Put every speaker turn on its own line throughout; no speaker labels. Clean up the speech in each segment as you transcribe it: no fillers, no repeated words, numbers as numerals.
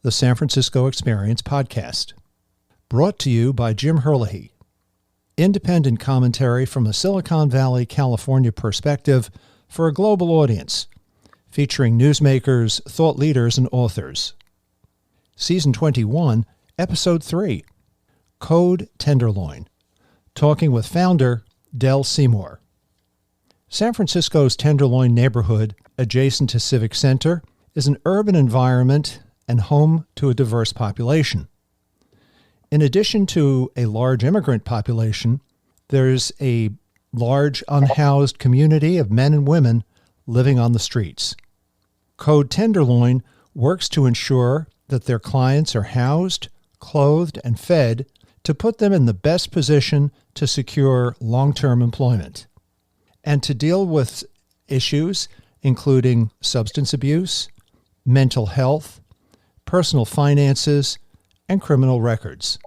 the San Francisco Experience podcast. Brought to you by Jim Herlihy. Independent commentary from a Silicon Valley, California perspective for a global audience, featuring newsmakers, thought leaders, and authors. Season 21, Episode 3, Code Tenderloin, talking with founder Del Seymour. San Francisco's Tenderloin neighborhood, adjacent to Civic Center, is an urban environment and home to a diverse population. In addition to a large immigrant population, there's a large unhoused community of men and women living on the streets. Code Tenderloin works to ensure that their clients are housed, clothed, and fed to put them in the best position to secure long-term employment and to deal with issues including substance abuse, mental health, personal finances, and criminal records.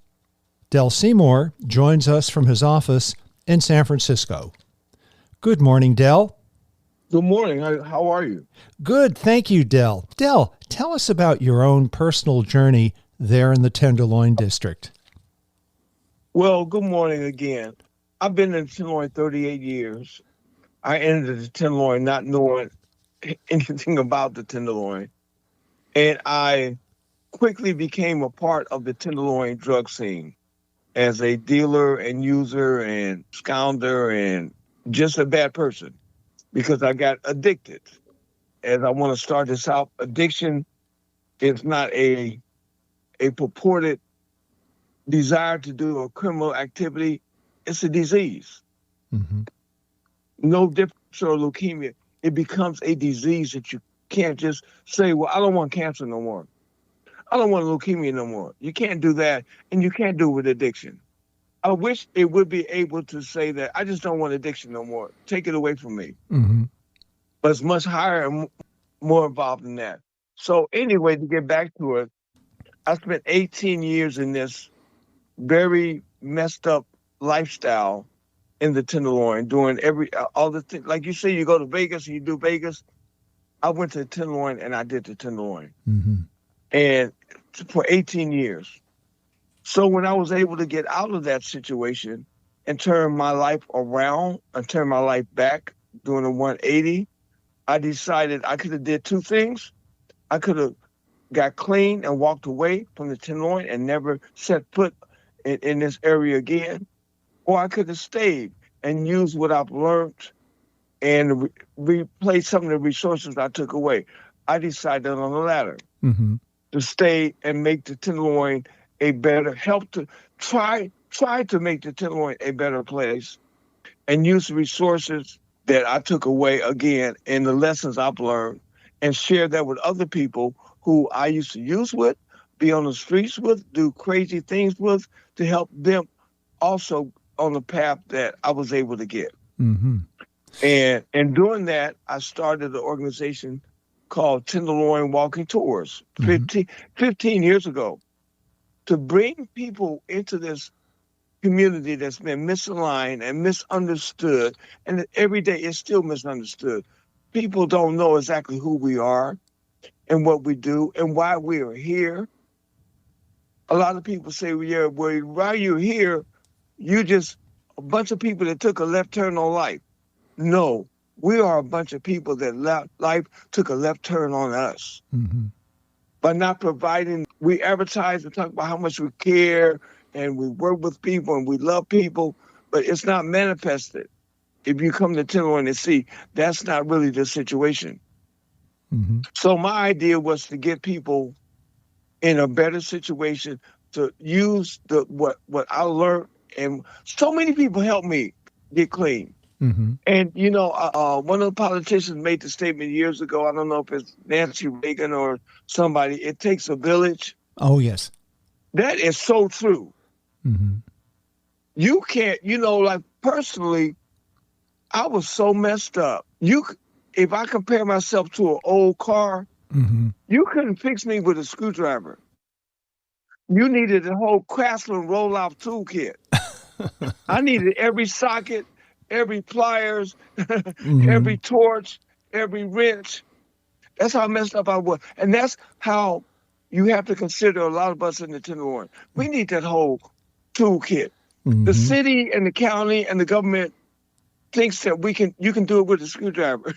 Del Seymour joins us from his office in San Francisco. Good morning, Del.
Good morning. How are you?
Good, thank you, Del. Del, tell us about your own personal journey there in the Tenderloin district.
Well, good morning again. I've been in Tenderloin 38 years. I entered the Tenderloin not knowing anything about the Tenderloin, and I quickly became a part of the Tenderloin drug scene as a dealer and user and scounger and just a bad person because I got addicted. As I want to start this out, addiction is not a purported desire to do a criminal activity. It's a disease. Mm-hmm. No difference or leukemia. It becomes a disease that you can't just say, well, I don't want cancer no more. I don't want leukemia no more. You can't do that, and you can't do it with addiction. I wish it would be able to say that I just don't want addiction no more. Take it away from me. Mm-hmm. But it's much higher and more involved than that. So anyway, to get back to it, I spent 18 years in this very messed up lifestyle in the Tenderloin, doing all the things. Like you say, you go to Vegas and you do Vegas. I went to the Tenderloin and I did the Tenderloin. Mm-hmm. And for 18 years. So when I was able to get out of that situation and turn my life around and turn my life back, doing a 180, I decided I could have did two things. I could have got clean and walked away from the Tenderloin and never set foot in this area again. Or I could have stayed and used what I've learned and replace some of the resources I took away. I decided on the latter, mm-hmm. to stay and make the Tenderloin a better, help to try to make the Tenderloin a better place and use the resources that I took away again and the lessons I've learned and share that with other people who I used to use with, be on the streets with, do crazy things with, to help them also on the path that I was able to get. Mm-hmm. And doing that, I started an organization called Tenderloin Walking Tours 15 years ago to bring people into this community that's been misaligned and misunderstood. And every day it's still misunderstood. People don't know exactly who we are and what we do and why we are here. A lot of people say, well, why you're here, you just a bunch of people that took a left turn on life. No, we are a bunch of people that life took a left turn on us. Mm-hmm. By not providing, we advertise and talk about how much we care and we work with people and we love people, but it's not manifested. If you come to Tenderloin and see, that's not really the situation. Mm-hmm. So my idea was to get people in a better situation to use what I learned. And so many people helped me get clean. Mm-hmm. And, one of the politicians made the statement years ago, I don't know if it's Nancy Reagan or somebody, it takes a village.
Oh, yes.
That is so true. Mm-hmm. You can't, like personally, I was so messed up. If I compare myself to an old car, mm-hmm. you couldn't fix me with a screwdriver. You needed a whole Craftsman roll-out toolkit. I needed every socket, every pliers, mm-hmm. every torch, every wrench. That's how messed up I was. And that's how you have to consider a lot of us in the Tenderloin. We need that whole toolkit. The city and the county and the government thinks that you can do it with a screwdriver.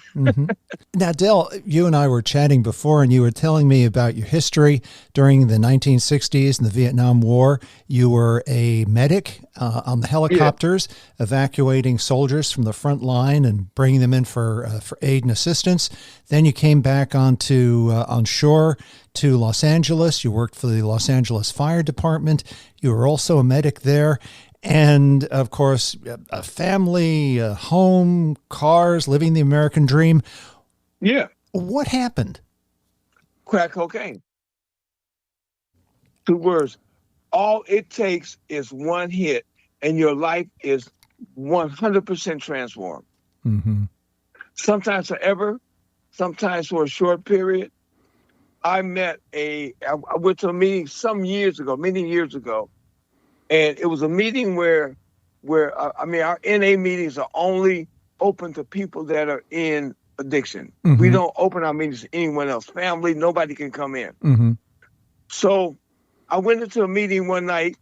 Now, Del, you and I were chatting before, and you were telling me about your history during the 1960s and the Vietnam War. You were a medic on the helicopters, evacuating soldiers from the front line and bringing them in for aid and assistance. Then you came back on shore to Los Angeles. You worked for the Los Angeles Fire Department. You were also a medic there. And, of course, a family, a home, cars, living the American dream.
Yeah.
What happened?
Crack cocaine. 2 words. All it takes is one hit, and your life is 100% transformed. Sometimes forever, sometimes for a short period. I went to a meeting many years ago, and it was a meeting where our NA meetings are only open to people that are in addiction. We don't open our meetings to anyone else. Family, nobody can come in. So I went into a meeting one night,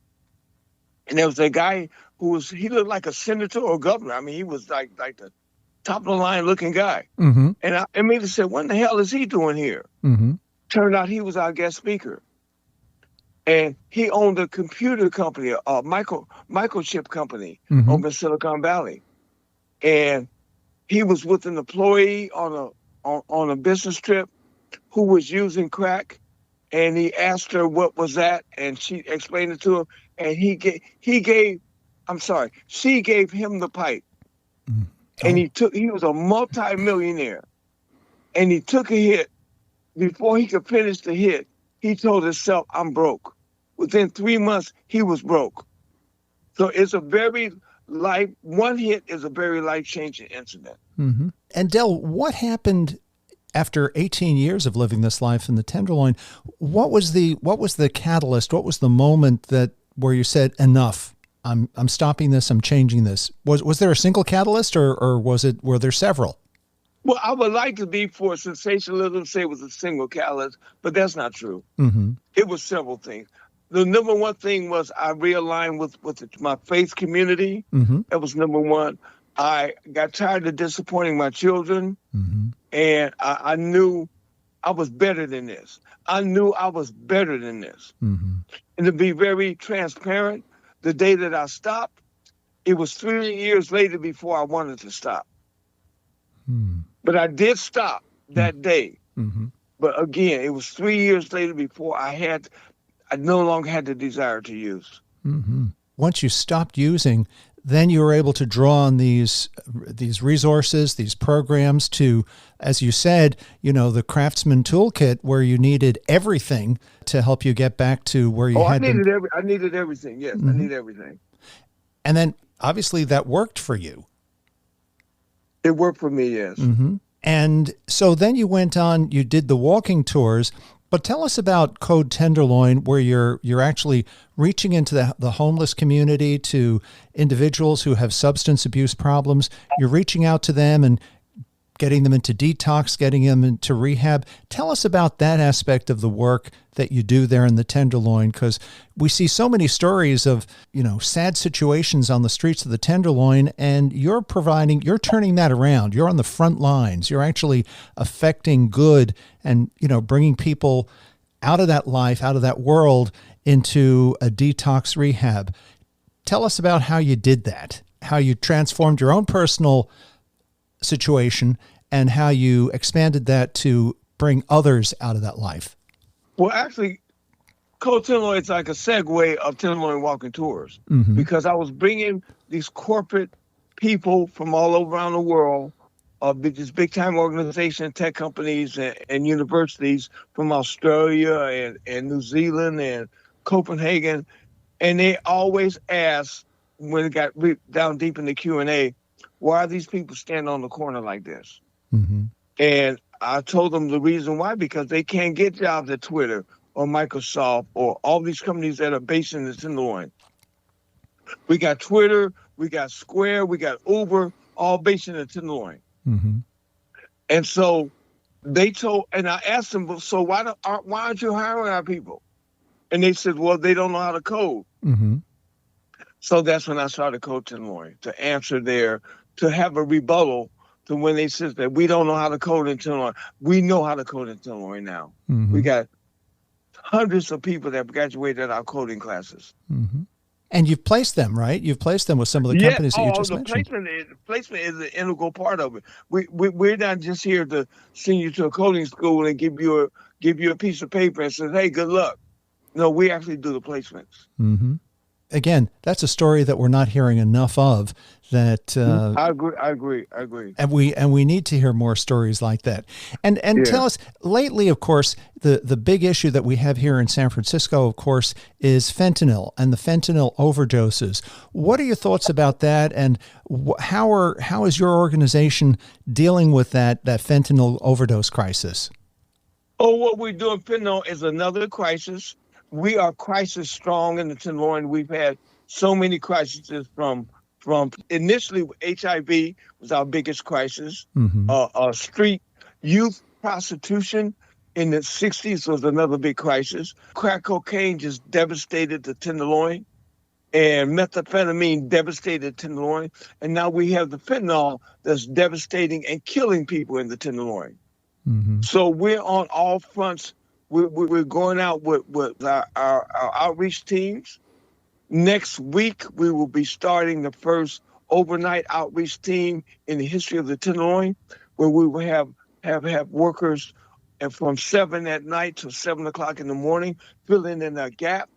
and there was a guy he looked like a senator or governor. I mean, he was like the top of the line looking guy. And I immediately said, what in the hell is he doing here? Turned out he was our guest speaker. And he owned a computer company, a microchip company over in Silicon Valley. And he was with an employee on a business trip who was using crack. And he asked her what was that, and she explained it to him. And she gave him the pipe. And he was a multi-millionaire. And he took a hit. Before he could finish the hit, he told himself, I'm broke. Within 3 months, he was broke. So it's one hit is a very life-changing incident.
And Del, what happened after 18 years of living this life in the Tenderloin? What was the catalyst? What was the moment where you said, enough? I'm stopping this. I'm changing this. Was there a single catalyst, or were there several?
Well, I would like to be for sensationalism, say it was a single catalyst, but that's not true. It was several things. The number one thing was I realigned with my faith community. That was number one. I got tired of disappointing my children, and I knew I was better than this. And to be very transparent, the day that I stopped, it was 3 years later before I wanted to stop. But I did stop that day. But again, it was 3 years later before I no longer had the desire to use.
Once you stopped using, then you were able to draw on these resources, these programs to, as you said, the Craftsman Toolkit, where you needed everything to help you get back to where you had been.
I needed everything. Yes, I needed everything.
And then obviously that worked for you.
It worked for me, yes.
And so then you went on, you did the walking tours, but tell us about Code Tenderloin, where you're actually reaching into the homeless community, to individuals who have substance abuse problems. You're reaching out to them and getting them into detox, getting them into rehab. Tell us about that aspect of the work that you do there in the Tenderloin, because we see so many stories of, sad situations on the streets of the Tenderloin, and you're turning that around. You're on the front lines. You're actually affecting good and, bringing people out of that life, out of that world, into a detox rehab. Tell us about how you did that, how you transformed your own personal situation and how you expanded that to bring others out of that life.
Well, actually, Code Tenderloin is like a segue of Tenderloin Walking Tours, because I was bringing these corporate people from all over around the world, these big-time organizations, tech companies, and universities from Australia and New Zealand and Copenhagen, and they always ask, when it got down deep in the Q&A, why are these people standing on the corner like this? And I told them the reason why, because they can't get jobs at Twitter or Microsoft or all these companies that are based in the Tenderloin. We got Twitter, we got Square, we got Uber, all based in the Tenderloin. And so They told, and I asked them, "Well, so why aren't you hiring our people?" And they said, "Well, they don't know how to code."
Mm-hmm.
So that's when I started Code Tenderloin, to answer to have a rebuttal to when they said that we don't know how to code in Tenderloin. We know how to code in Tenderloin now.
Mm-hmm.
We got hundreds of people that graduated our coding classes.
Mm-hmm. And you've placed them, right? You've placed them with some of the
Yeah.
companies that you just
The
mentioned.
placement is an integral part of it. We're not just here to send you to a coding school and give you a piece of paper and say, "Hey, good luck." No, we actually do the placements.
Mm-hmm. Again, that's a story that we're not hearing enough of. That
I agree.
and we need to hear more stories like that. And tell us, lately, of course, the big issue that we have here in San Francisco, of course, is fentanyl and the fentanyl overdoses. What are your thoughts about that, and how is your organization dealing with that fentanyl overdose crisis?
Oh, what we're doing, fentanyl is another crisis. We are crisis strong in the Tenderloin. We've had so many crises from initially HIV was our biggest crisis.
Mm-hmm.
Street youth prostitution in the 60s was another big crisis. Crack cocaine just devastated the Tenderloin, and methamphetamine devastated Tenderloin. And now we have the fentanyl that's devastating and killing people in the Tenderloin.
Mm-hmm.
So we're on all fronts. We're going out with our outreach teams. Next week, we will be starting the first overnight outreach team in the history of the Tenderloin, where we will have workers from 7 at night to 7 o'clock in the morning, filling in a gap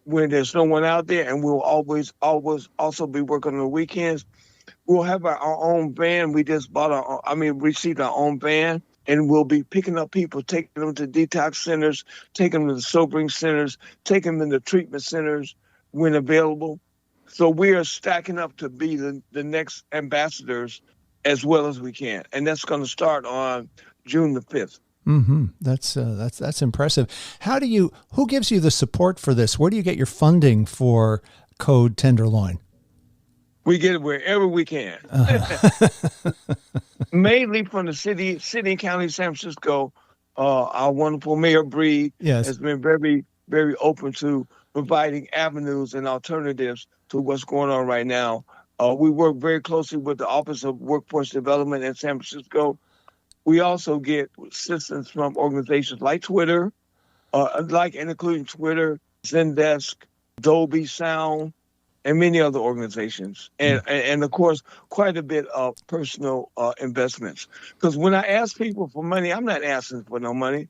when there's no one out there. And we'll always also be working on the weekends. We'll have our own van. We just received our own van. And we'll be picking up people, taking them to detox centers, taking them to the sobering centers, taking them to treatment centers when available. So we are stacking up to be the next ambassadors as well as we can. And that's going to start on June the 5th.
Mm-hmm. That's impressive. Who gives you the support for this? Where do you get your funding for Code Tenderloin?
We get it wherever we can. Mainly from the city and county of San Francisco. Our wonderful Mayor Breed has been very, very open to providing avenues and alternatives to what's going on right now. We work very closely with the Office of Workforce Development in San Francisco. We also get assistance from organizations like Twitter, including Twitter, Zendesk, Dolby Sound, and many other organizations, and of course, quite a bit of personal investments. Because when I ask people for money, I'm not asking for no money.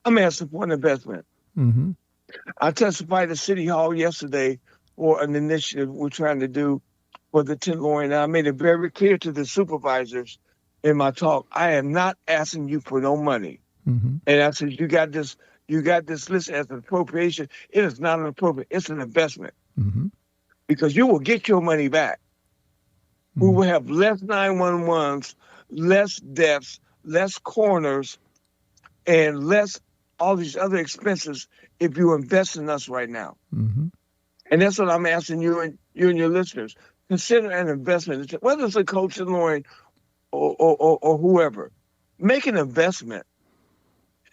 I'm asking for an investment.
Mm-hmm.
I testified at City Hall yesterday for an initiative we're trying to do for the Tenderloin. And I made it very clear to the supervisors in my talk, I am not asking you for no money.
Mm-hmm.
And I said, you got this listed as an appropriation. It is not an appropriation. It's an investment.
Mm-hmm.
Because you will get your money back. We will have less 911s, less deaths, less coroners, and less all these other expenses if you invest in us right now.
Mm-hmm.
And that's what I'm asking you and your listeners. Consider an investment, whether it's a Code Tenderloin or whoever. Make an investment,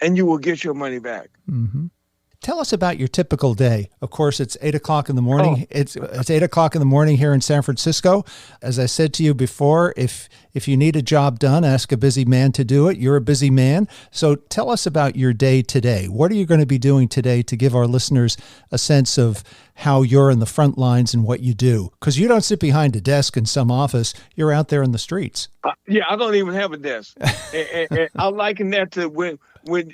and you will get your money back.
Mm-hmm. Tell us about your typical day. Of course, it's 8 o'clock in the morning. It's 8 o'clock in the morning here in San Francisco. As I said to you before, if you need a job done, ask a busy man to do it. You're a busy man. So tell us about your day today. What are you going to be doing today to give our listeners a sense of how you're in the front lines and what you do? Because you don't sit behind a desk in some office. You're out there in the streets.
Yeah, I don't even have a desk. and I liken that to when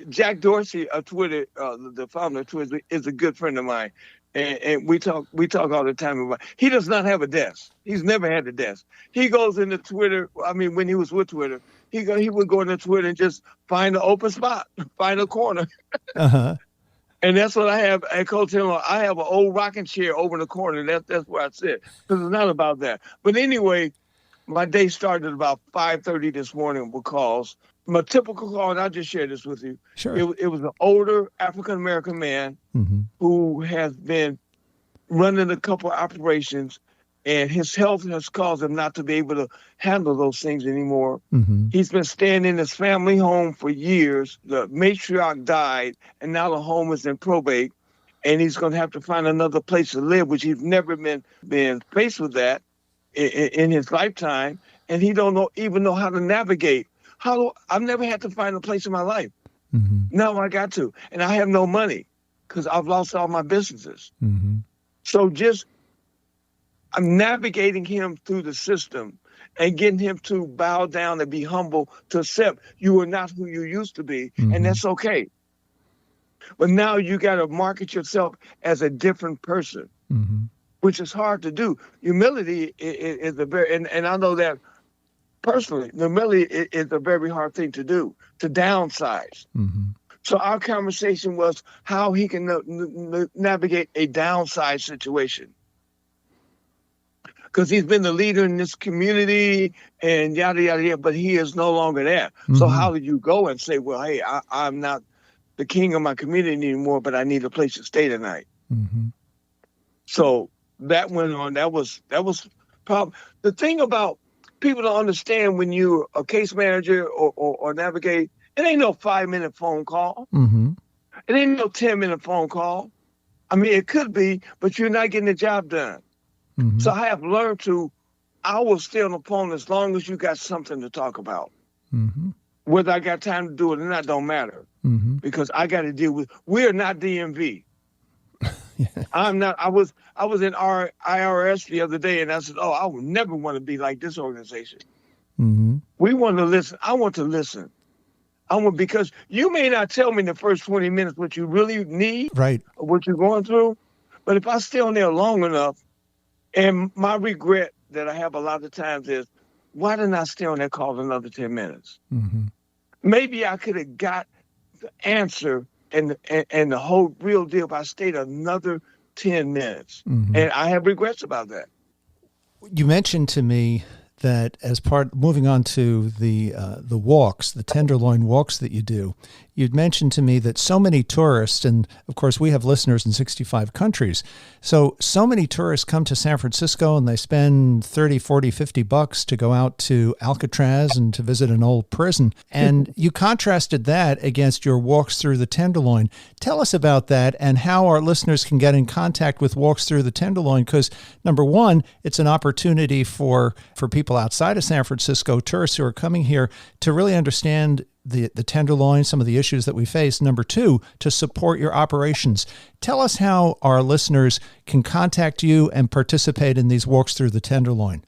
Jack Dorsey of Twitter, the founder of Twitter, is a good friend of mine, and we talk all the time about. He does not have a desk. He's never had a desk. He goes into Twitter. I mean, when he was with Twitter, he would go into Twitter and just find an open spot, find a corner.
Uh-huh.
And that's what I have at Code Tenderloin. I have an old rocking chair over in the corner. That's where I sit, because it's not about that. But anyway, my day started about 5:30 this morning with calls. My typical call, and I'll just share this with you.
Sure.
It was an older African-American man
Mm-hmm.
who has been running a couple of operations and his health has caused him not to be able to handle those things anymore.
Mm-hmm.
He's been staying in his family home for years. The matriarch died, and now the home is in probate, and he's going to have to find another place to live, which he's never been faced with that in his lifetime, and he don't even know how to navigate. I've never had to find a place in my life.
Mm-hmm.
Now I got to, and I have no money because I've lost all my businesses.
Mm-hmm.
So I'm navigating him through the system and getting him to bow down and be humble, to accept you are not who you used to be,
Mm-hmm.
and that's okay. But now you got to market yourself as a different person,
Mm-hmm.
which is hard to do. Humility is a very, and I know that personally, humility is a very hard thing to do, to downsize.
Mm-hmm.
So our conversation was how he can navigate a downside situation. Because he's been the leader in this community and yada, yada, yada, but he is no longer there. Mm-hmm. So how do you go and say, well, hey, I'm not the king of my community anymore, but I need a place to stay tonight.
Mm-hmm.
So that went on. That was problem. The thing about people don't understand when you're a case manager or navigate, it ain't no 5-minute phone call.
Mm-hmm.
It ain't no 10-minute phone call. I mean, it could be, but you're not getting the job done.
Mm-hmm.
So I have learned I will stay on the phone as long as you got something to talk about.
Mm-hmm.
Whether I got time to do it or not don't matter.
Mm-hmm.
Because I got to deal with, we're not DMV.
Yeah.
I'm not, I was in our IRS the other day and I said, I would never want to be like this organization.
Mm-hmm.
We want to listen. I want to listen. Because you may not tell me in the first 20 minutes what you really need,
right,
or what you're going through. But if I stay on there long enough, and my regret that I have a lot of times is, why didn't I stay on that call another 10 minutes?
Mm-hmm.
Maybe I could have got the answer and the whole real deal if I stayed another 10 minutes.
Mm-hmm.
And I have regrets about that.
You mentioned to me that moving on to the walks, the Tenderloin walks that you do, you'd mentioned to me that so many tourists, and of course we have listeners in 65 countries, so many tourists come to San Francisco and they spend $30, $40, $50 to go out to Alcatraz and to visit an old prison. And you contrasted that against your walks through the Tenderloin. Tell us about that and how our listeners can get in contact with Walks Through the Tenderloin, because number one, it's an opportunity for people outside of San Francisco, tourists who are coming here, to really understand the Tenderloin, some of the issues that we face. Number two, to support your operations. Tell us how our listeners can contact you and participate in these Walks Through the Tenderloin.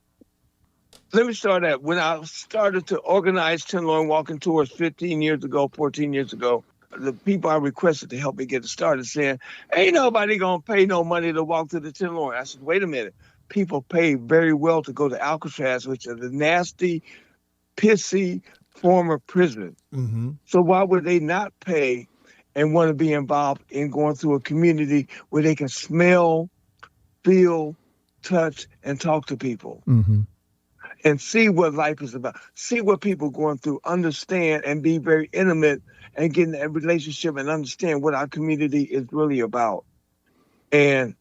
Let me start at when I started to organize Tenderloin walking tours 14 years ago, the people I requested to help me get it started saying, ain't nobody going to pay no money to walk through the Tenderloin. I said, wait a minute. People pay very well to go to Alcatraz, which is a nasty, pissy former prison.
Mm-hmm.
So why would they not pay and want to be involved in going through a community where they can smell, feel, touch, and talk to people?
Mm-hmm.
And see what life is about, see what people are going through, understand and be very intimate and get in a relationship and understand what our community is really about. And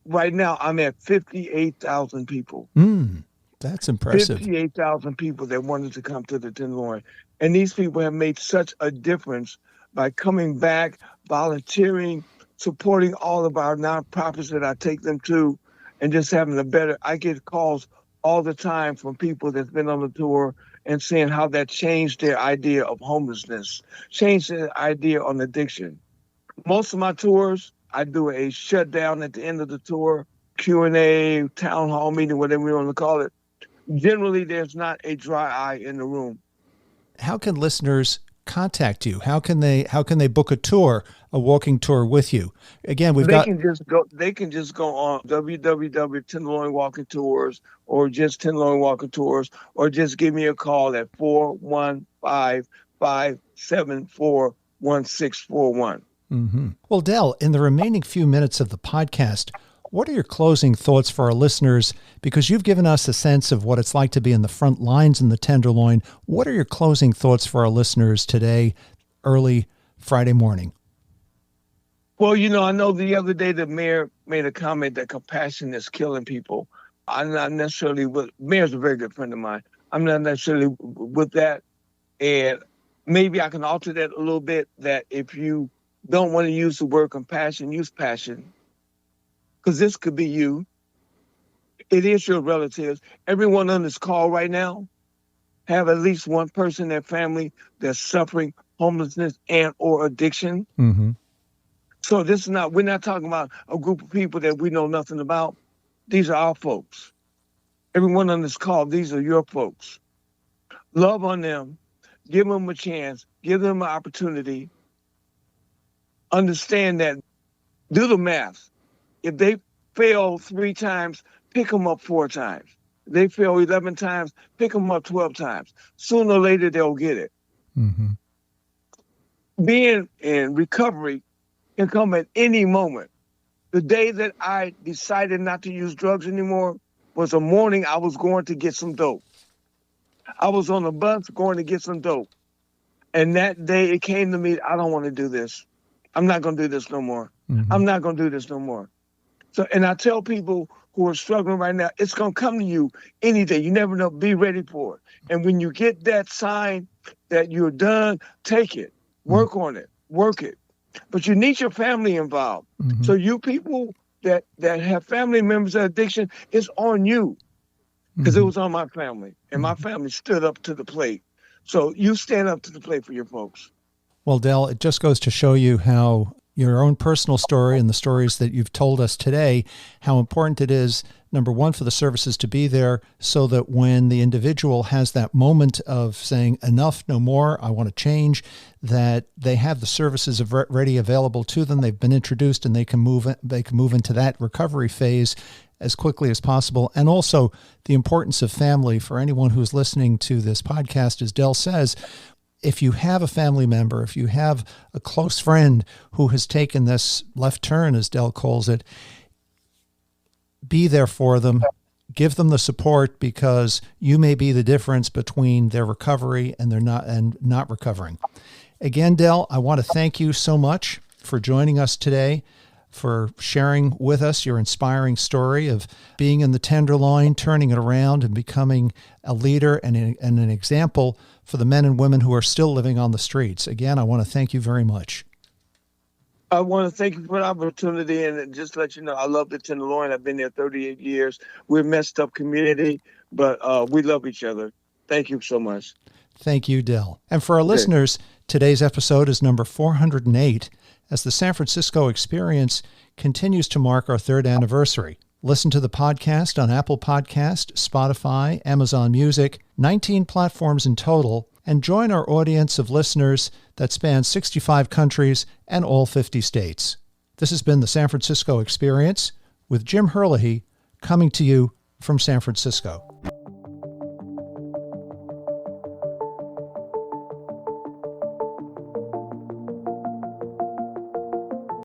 right now I'm at 58,000 people.
That's impressive.
58,000 people that wanted to come to the Tenderloin. And these people have made such a difference by coming back, volunteering, supporting all of our nonprofits that I take them to, and just having I get calls all the time from people that's been on the tour and saying how that changed their idea of homelessness, changed their idea on addiction. Most of my tours, I do a shutdown at the end of the tour, Q&A, town hall meeting, whatever we want to call it. Generally, there's not a dry eye in the room.
How can listeners contact you? How can they book a tour, a walking tour with you? Again, they can just go on www.Tenderloin Walking Tours or just Tenderloin Walking Tours, or just give me a call at 415-574-1641. Mm-hmm. Well, Del, in the remaining few minutes of the podcast, what are your closing thoughts for our listeners? Because you've given us a sense of what it's like to be in the front lines in the Tenderloin. What are your closing thoughts for our listeners today, early Friday morning?
Well, I know the other day the mayor made a comment that compassion is killing people. I'm not necessarily with, Mayor's a very good friend of mine. I'm not necessarily with that. And maybe I can alter that a little bit, that if you don't want to use the word compassion, use passion. Because this could be you. It is your relatives. Everyone on this call right now have at least one person in their family that's suffering homelessness and or addiction.
Mm-hmm.
So this is not, we're not talking about a group of people that we know nothing about. These are our folks. Everyone on this call, these are your folks. Love on them. Give them a chance. Give them an opportunity. Understand that. Do the math. If they fail 3 times, pick them up 4 times. If they fail 11 times, pick them up 12 times. Sooner or later, they'll get it.
Mm-hmm.
Being in recovery can come at any moment. The day that I decided not to use drugs anymore was a morning I was going to get some dope. I was on a bus going to get some dope. And that day it came to me, I don't want to do this. I'm not going to do this no more.
Mm-hmm.
I'm not going to do this no more. So, and I tell people who are struggling right now, it's going to come to you any day. You never know. Be ready for it. And when you get that sign that you're done, take it. Work on it. Work it. But you need your family involved.
Mm-hmm.
So you people that have family members of addiction, it's on you. Because it was on my family. And my family stood up to the plate. So you stand up to the plate for your folks.
Well, Del, it just goes to show you how your own personal story and the stories that you've told us today, how important it is, number one, for the services to be there so that when the individual has that moment of saying, enough, no more, I want to change, that they have the services ready available to them. They've been introduced and they can move into that recovery phase as quickly as possible. And also the importance of family for anyone who's listening to this podcast, as Del says, if you have a family member, if you have a close friend who has taken this left turn, as Del calls it, be there for them, give them the support, because you may be the difference between their recovery and not recovering. Again, Del, I want to thank you so much for joining us today, for sharing with us your inspiring story of being in the Tenderloin, turning it around and becoming a leader and an example for the men and women who are still living on the streets. Again, I want to thank you very much.
I want to thank you for the opportunity, and just let you know, I love the Tenderloin. I've been there 38 years. We're a messed up community, but we love each other. Thank you so much.
Thank you, Del. And for our listeners, today's episode is number 408, as the San Francisco Experience continues to mark our 3rd anniversary. Listen to the podcast on Apple Podcast, Spotify, Amazon Music, 19 platforms in total, and join our audience of listeners that span 65 countries and all 50 states. This has been the San Francisco Experience with Jim Herlihy, coming to you from San Francisco.